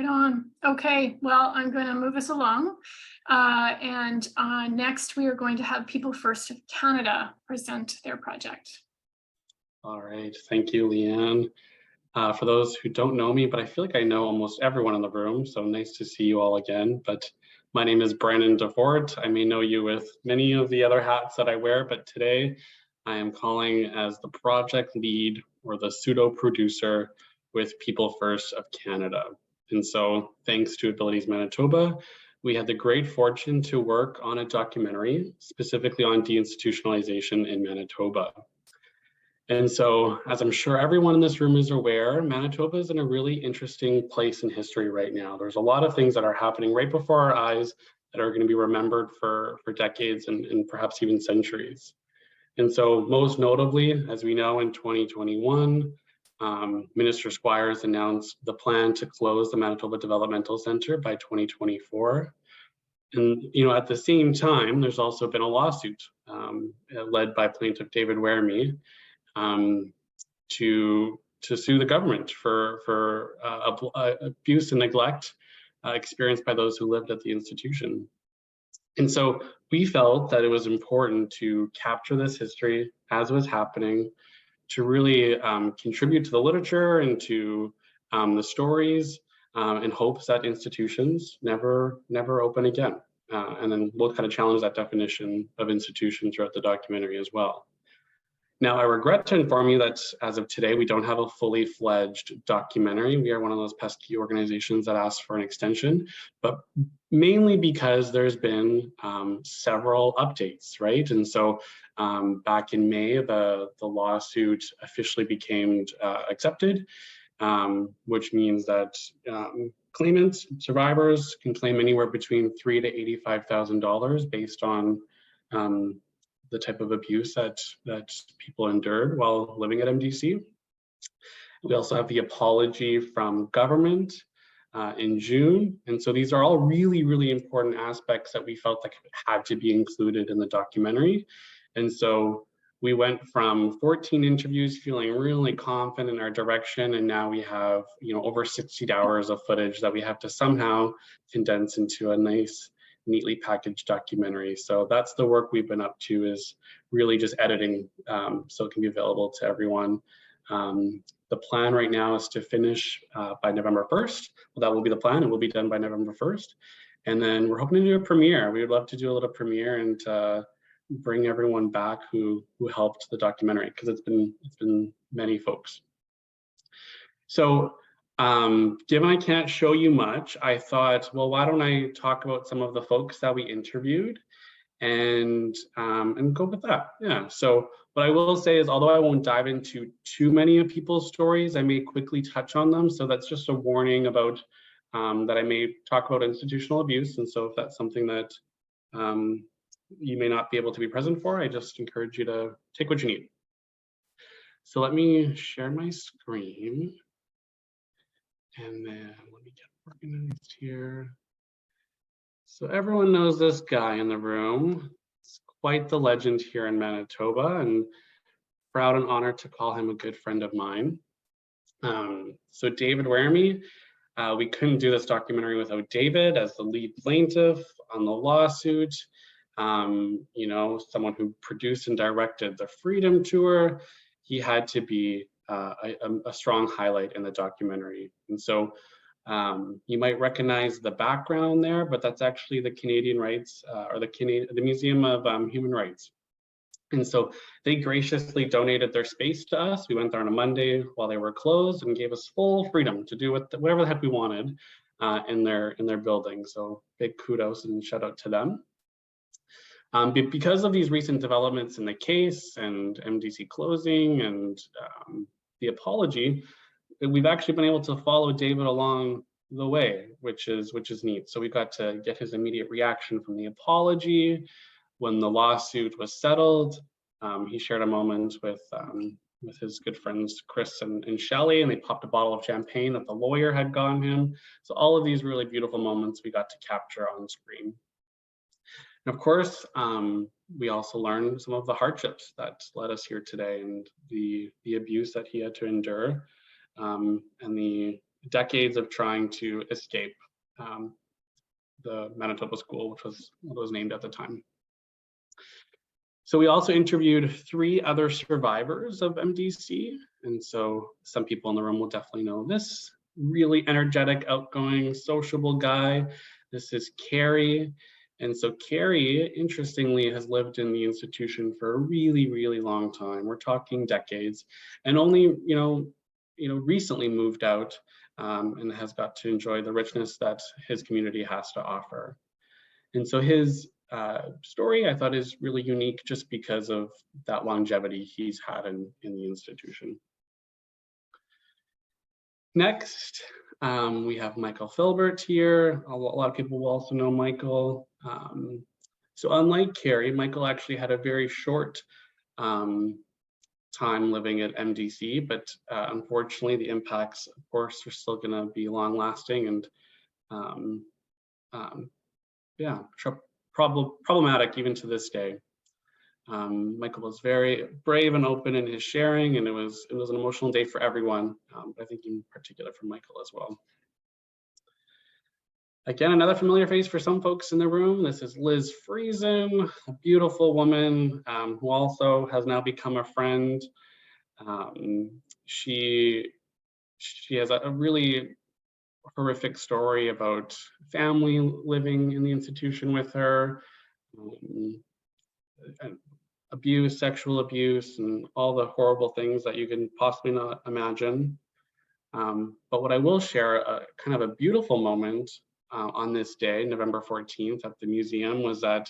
Right on. Okay, well, I'm going to move us along. And next, we are going to have People First of Canada present their project. All right, thank you, Leanne. For those who don't know me, but I feel like I know almost everyone in the room, so nice to see you all again. But my name is Brandon DeVort. I may know you with many of the other hats that I wear, but today I am calling as the project lead or the pseudo producer with People First of Canada. And so thanks to Abilities Manitoba, we had the great fortune to work on a documentary specifically on deinstitutionalization in Manitoba. And so, as I'm sure everyone in this room is aware, Manitoba is in a really interesting place in history right now. There's a lot of things that are happening right before our eyes that are going to be remembered for decades and perhaps even centuries. And so, most notably, as we know, in 2021, Minister Squires announced the plan to close the Manitoba Developmental Centre by 2024. And at the same time, there's also been a lawsuit led by plaintiff David Weremy to sue the government for abuse and neglect experienced by those who lived at the institution. And so we felt that it was important to capture this history as it was happening, to really contribute to the literature and to the stories in hopes that institutions never open again. And then we'll kind of challenge that definition of institution throughout the documentary as well. Now, I regret to inform you that as of today, we don't have a fully fledged documentary. We are one of those pesky organizations that asks for an extension, but mainly because there's been several updates, right? And so back in May, the lawsuit officially became accepted, which means that claimants, survivors can claim anywhere between $3,000 to $85,000 based on the type of abuse that people endured while living at MDC. We also have the apology from government in June. And so these are all really, really important aspects that we felt like had to be included in the documentary. And so we went from 14 interviews feeling really confident in our direction, and now we have over 60 hours of footage that we have to somehow condense into a nice, neatly packaged documentary. So that's the work we've been up to, is really just editing so it can be available to everyone. The plan right now is to finish by November 1st. Well, that will be the plan. It will be done by November 1st. And then we're hoping to do a premiere. We would love to do a little premiere and bring everyone back who helped the documentary, because it's been many folks. So given I can't show you much, I thought, well, why don't I talk about some of the folks that we interviewed and go with that. Yeah, so what I will say is, although I won't dive into too many of people's stories, I may quickly touch on them. So that's just a warning about that I may talk about institutional abuse. And so if that's something that you may not be able to be present for, I just encourage you to take what you need. So let me share my screen. And then let me get organized here. So everyone knows this guy in the room. It's quite the legend here in Manitoba, and proud and honored to call him a good friend of mine. So David Weremy, we couldn't do this documentary without David as the lead plaintiff on the lawsuit. Someone who produced and directed the Freedom Tour. He had to be a strong highlight in the documentary. And so you might recognize the background there, but that's actually the Canadian Rights or the Museum of Human Rights. And so they graciously donated their space to us. We went there on a Monday while they were closed and gave us full freedom to do whatever the heck we wanted in their building. So big kudos and shout out to them. Because of these recent developments in the case and MDC closing and the apology, we've actually been able to follow David along the way, which is neat. So we got to get his immediate reaction from the apology. When the lawsuit was settled, he shared a moment with his good friends Chris and Shelley, and they popped a bottle of champagne that the lawyer had gotten him. So all of these really beautiful moments we got to capture on screen. And of course, we also learned some of the hardships that led us here today, and the abuse that he had to endure, and the decades of trying to escape the Manitoba school, which was what was named at the time. So we also interviewed 3 other survivors of MDC. And so some people in the room will definitely know this really energetic, outgoing, sociable guy. This is Carrie. And so Carrie, interestingly, has lived in the institution for a really, really long time. We're talking decades, and only, recently moved out and has got to enjoy the richness that his community has to offer. And so his story, I thought, is really unique just because of that longevity he's had in the institution. Next, we have Michael Filbert here. A lot of people will also know Michael. So unlike Carrie, Michael actually had a very short time living at MDC, but unfortunately the impacts, of course, are still going to be long lasting and yeah, problematic even to this day. Michael was very brave and open in his sharing, and it was an emotional day for everyone, but I think in particular for Michael as well. Again, another familiar face for some folks in the room. This is Liz Friesen, a beautiful woman who also has now become a friend. She has a really horrific story about family living in the institution with her, abuse, sexual abuse, and all the horrible things that you can possibly not imagine. But what I will share, kind of a beautiful moment on this day, November 14th, at the museum, was that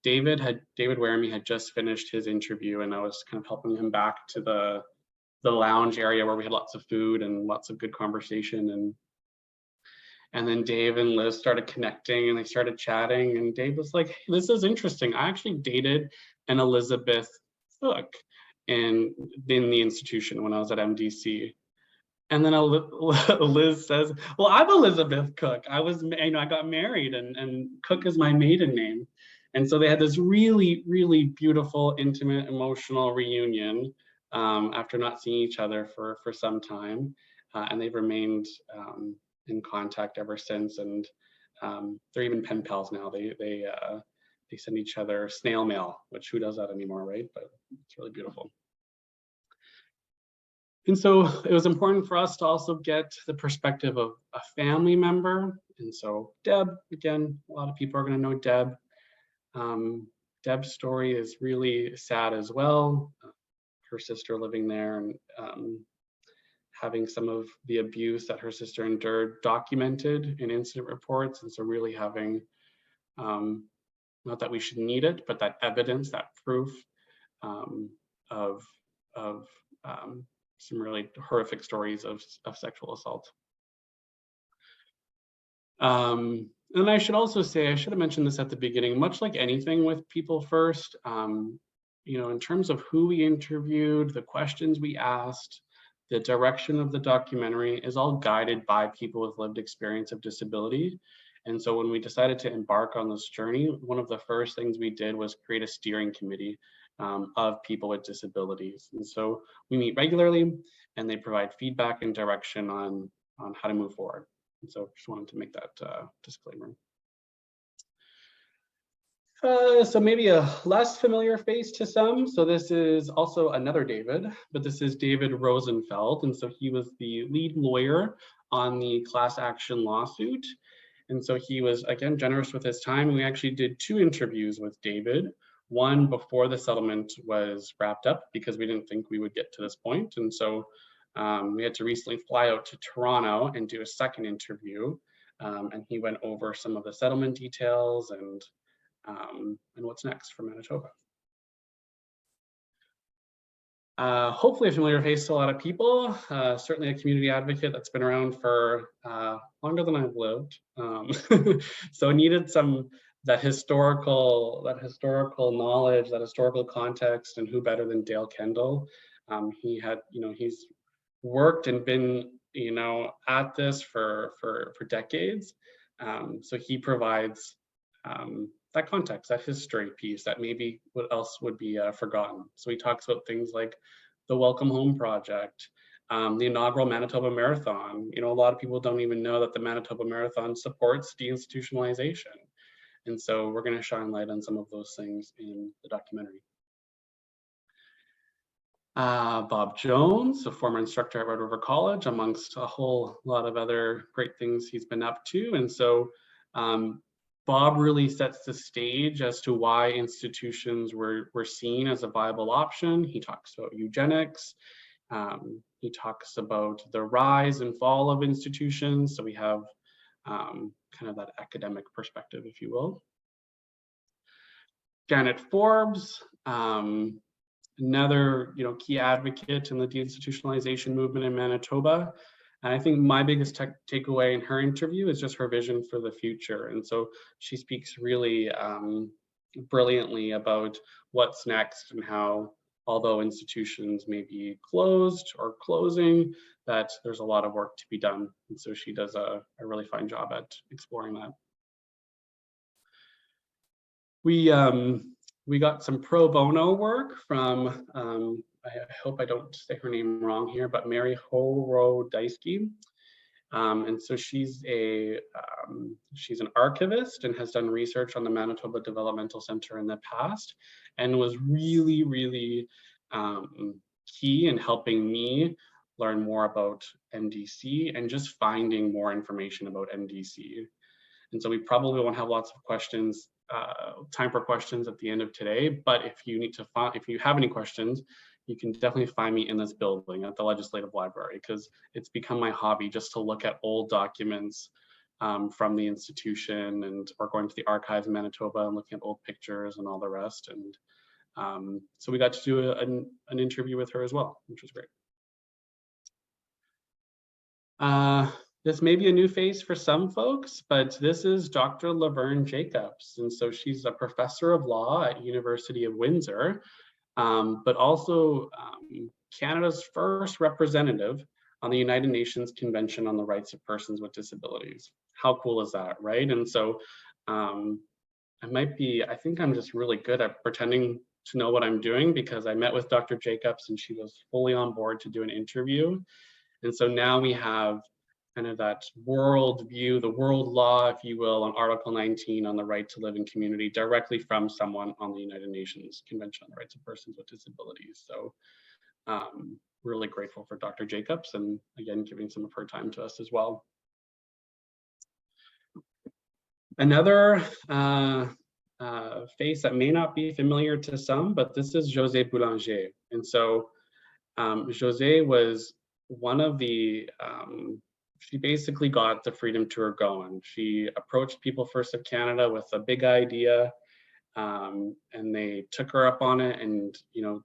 David Waremy had just finished his interview, and I was kind of helping him back to the lounge area where we had lots of food and lots of good conversation. And then Dave and Liz started connecting, and they started chatting, and Dave was like, hey, this is interesting. I actually dated an Elizabeth Cook in the institution when I was at MDC. And then Liz says, well, I'm Elizabeth Cook. I got married, and Cook is my maiden name. And so they had this really, really beautiful, intimate, emotional reunion after not seeing each other for some time. And they've remained in contact ever since. And they're even pen pals now. They send each other snail mail, which who does that anymore, right? But it's really beautiful. And so it was important for us to also get the perspective of a family member. And so Deb, again, a lot of people are going to know Deb. Deb's story is really sad as well. Her sister living there and having some of the abuse that her sister endured documented in incident reports. And so really having, not that we should need it, but that evidence, that proof of some really horrific stories of sexual assault. And I should also say, I should have mentioned this at the beginning, much like anything with People First, in terms of who we interviewed, the questions we asked, the direction of the documentary is all guided by people with lived experience of disability. And so when we decided to embark on this journey, one of the first things we did was create a steering committee of people with disabilities. And so we meet regularly, and they provide feedback and direction on how to move forward. And so just wanted to make that disclaimer. So maybe a less familiar face to some. So this is also another David, but this is David Rosenfeld. And so he was the lead lawyer on the class action lawsuit. And so he was, again, generous with his time. We actually did 2 interviews with David, one before the settlement was wrapped up because we didn't think we would get to this point. And so we had to recently fly out to Toronto and do a second interview. And he went over some of the settlement details and what's next for Manitoba. Hopefully a familiar face to a lot of people, certainly a community advocate that's been around for longer than I've lived. So needed that historical knowledge, that historical context, and who better than Dale Kendall. He had, he's worked and been, at this for decades. So he provides that context, that history piece that maybe what else would be forgotten. So he talks about things like the Welcome Home Project, the inaugural Manitoba Marathon. You know, a lot of people don't even know that the Manitoba Marathon supports deinstitutionalization. And so we're going to shine light on some of those things in the documentary. Bob Jones, a former instructor at Red River College, amongst a whole lot of other great things he's been up to. And so Bob really sets the stage as to why institutions were seen as a viable option. He talks about eugenics. He talks about the rise and fall of institutions. So we have kind of that academic perspective, if you will. Janet Forbes, another key advocate in the deinstitutionalization movement in Manitoba. And I think my biggest takeaway in her interview is just her vision for the future. And so she speaks really brilliantly about what's next and how, although institutions may be closed or closing, that there's a lot of work to be done. And so she does a really fine job at exploring that. We got some pro bono work from, I hope I don't say her name wrong here, but Mary Horodaisky. And so she's an archivist and has done research on the Manitoba Developmental Center in the past, and was really, really key in helping me learn more about MDC and just finding more information about MDC. And so we probably won't have lots of questions, time for questions at the end of today, but if you have any questions, you can definitely find me in this building at the Legislative Library, because it's become my hobby just to look at old documents from the institution, and or going to the archives in Manitoba and looking at old pictures and all the rest. And so we got to do an interview with her as well, which was great. This may be a new face for some folks, but this is Dr. Laverne Jacobs. And so she's a professor of law at University of Windsor, but also Canada's first representative on the United Nations Convention on the Rights of Persons with Disabilities. How cool is that, right? And so I think I'm just really good at pretending to know what I'm doing, because I met with Dr. Jacobs and she was fully on board to do an interview. And so now we have kind of that world view, the world law, if you will, on Article 19 on the right to live in community directly from someone on the United Nations Convention on the Rights of Persons with Disabilities. So really grateful for Dr. Jacobs, and again, giving some of her time to us as well. Another face that may not be familiar to some, but this is José Boulanger. And so José was one of the, she basically got the Freedom Tour going. She approached People First of Canada with a big idea, and they took her up on it. And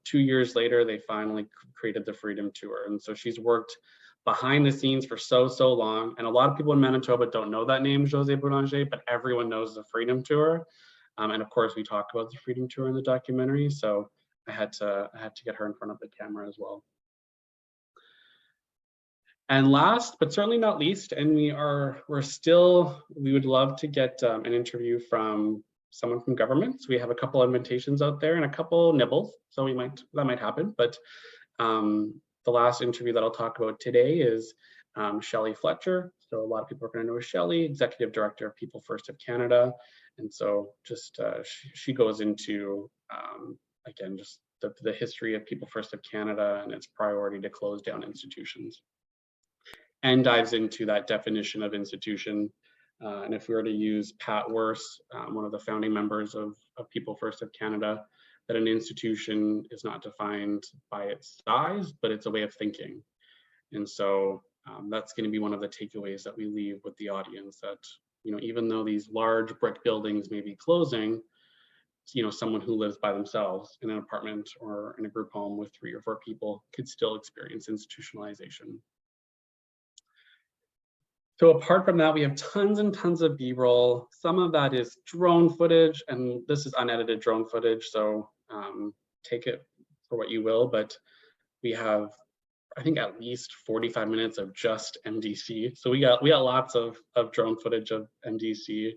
2 years later, they finally created the Freedom Tour. And so she's worked behind the scenes for so long. And a lot of people in Manitoba don't know that name, José Boulanger, but everyone knows the Freedom Tour. And of course, we talk about the Freedom Tour in the documentary. So I had to get her in front of the camera as well. And last, but certainly not least, and we would love to get an interview from someone from government. So we have a couple of invitations out there and a couple nibbles. So that might happen. But the last interview that I'll talk about today is Shelley Fletcher. So a lot of people are going to know Shelley, Executive Director of People First of Canada. And so just she goes into, again, just the history of People First of Canada and its priority to close down institutions, and dives into that definition of institution. And if we were to use Pat Worse, one of the founding members of People First of Canada, that an institution is not defined by its size, but it's a way of thinking. And so that's going to be one of the takeaways that we leave with the audience, that even though these large brick buildings may be closing, someone who lives by themselves in an apartment or in a group home with 3 or 4 people could still experience institutionalization. So apart from that, we have tons and tons of B-roll. Some of that is drone footage, and this is unedited drone footage, so take it for what you will. But we have, I think, at least 45 minutes of just MDC. So we got lots of drone footage of MDC.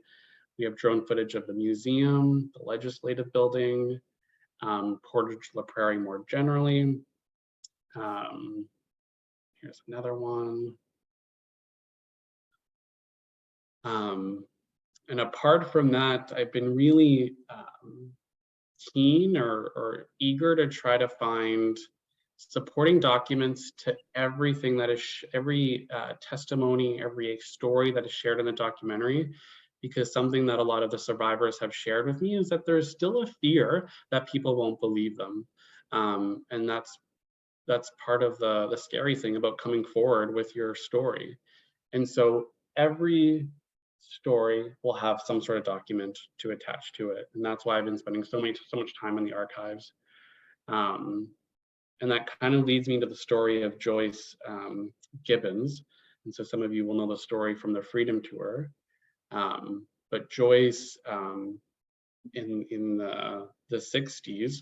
We have drone footage of the museum, the legislative building, Portage La Prairie more generally. Here's another one. And apart from that, I've been really keen or eager to try to find supporting documents to everything that is, every testimony, every story that is shared in the documentary, because something that a lot of the survivors have shared with me is that there's still a fear that people won't believe them. And that's part of the scary thing about coming forward with your story. And so every story will have some sort of document to attach to it. And that's why I've been spending so much time in the archives. And that kind of leads me to the story of Joyce Gibbons. And so some of you will know the story from the Freedom Tour. But Joyce in the 60s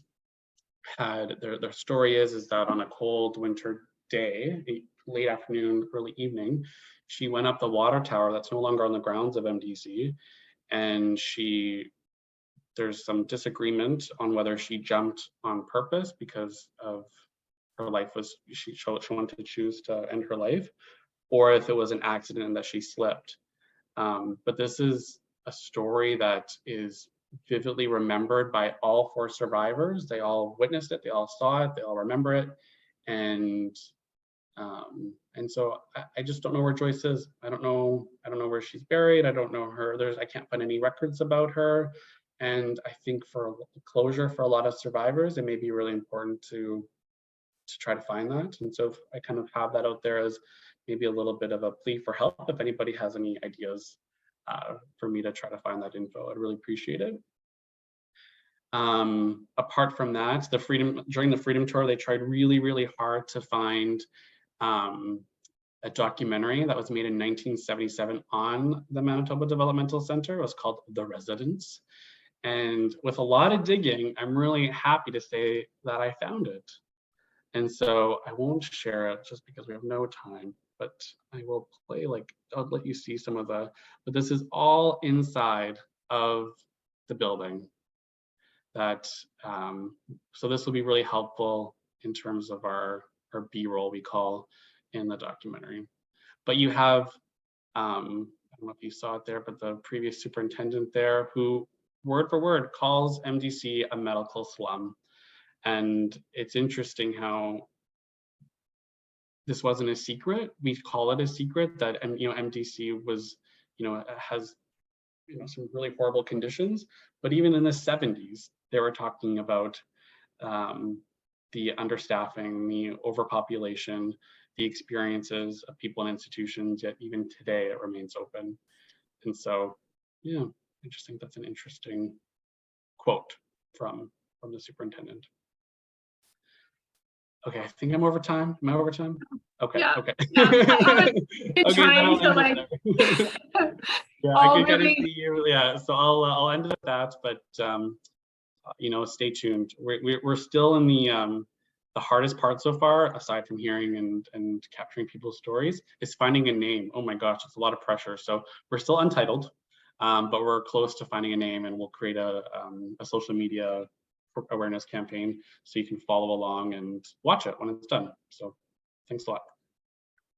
had, their story is that on a cold winter day, late afternoon, early evening, she went up the water tower that's no longer on the grounds of MDC, and there's some disagreement on whether she jumped on purpose because of her life was, she wanted to choose to end her life, or if it was an accident and that she slipped. But this is a story that is vividly remembered by all 4 survivors. They all witnessed it, they all saw it, they all remember it. And so I just don't know where Joyce is. I don't know where she's buried. I don't know her. I can't find any records about her. And I think for closure for a lot of survivors, it may be really important to try to find that. And so I kind of have that out there as maybe a little bit of a plea for help. If anybody has any ideas for me to try to find that info, I'd really appreciate it. Apart from that, during the Freedom Tour, they tried really, really hard to find a documentary that was made in 1977 on the Manitoba Developmental Center. It was called The Residents. And with a lot of digging, I'm really happy to say that I found it. And so I won't share it just because we have no time, but I will play, I'll let you see some of but this is all inside of the building. So this will be really helpful in terms of our B-roll, we call, in the documentary. But you have, I don't know if you saw it there, but the previous superintendent there, who word for word calls MDC a medical slum. And it's interesting how this wasn't a secret. We call it a secret that MDC was, has some really horrible conditions. But even in the 70s, they were talking about the understaffing, the overpopulation, the experiences of people in institutions, yet even today it remains open. And so, yeah, I just think that's an interesting quote from the superintendent. Okay, I think I'm over time. Am I over time? Okay, yeah, okay. Yeah. I was trying to yeah, I could kind of see you. Yeah, so I'll end it at that, but stay tuned. We're still in the hardest part so far, aside from hearing and capturing people's stories, is finding a name. Oh my gosh, it's a lot of pressure. So we're still untitled, but we're close to finding a name, and we'll create a social media awareness campaign so you can follow along and watch it when it's done. So thanks a lot.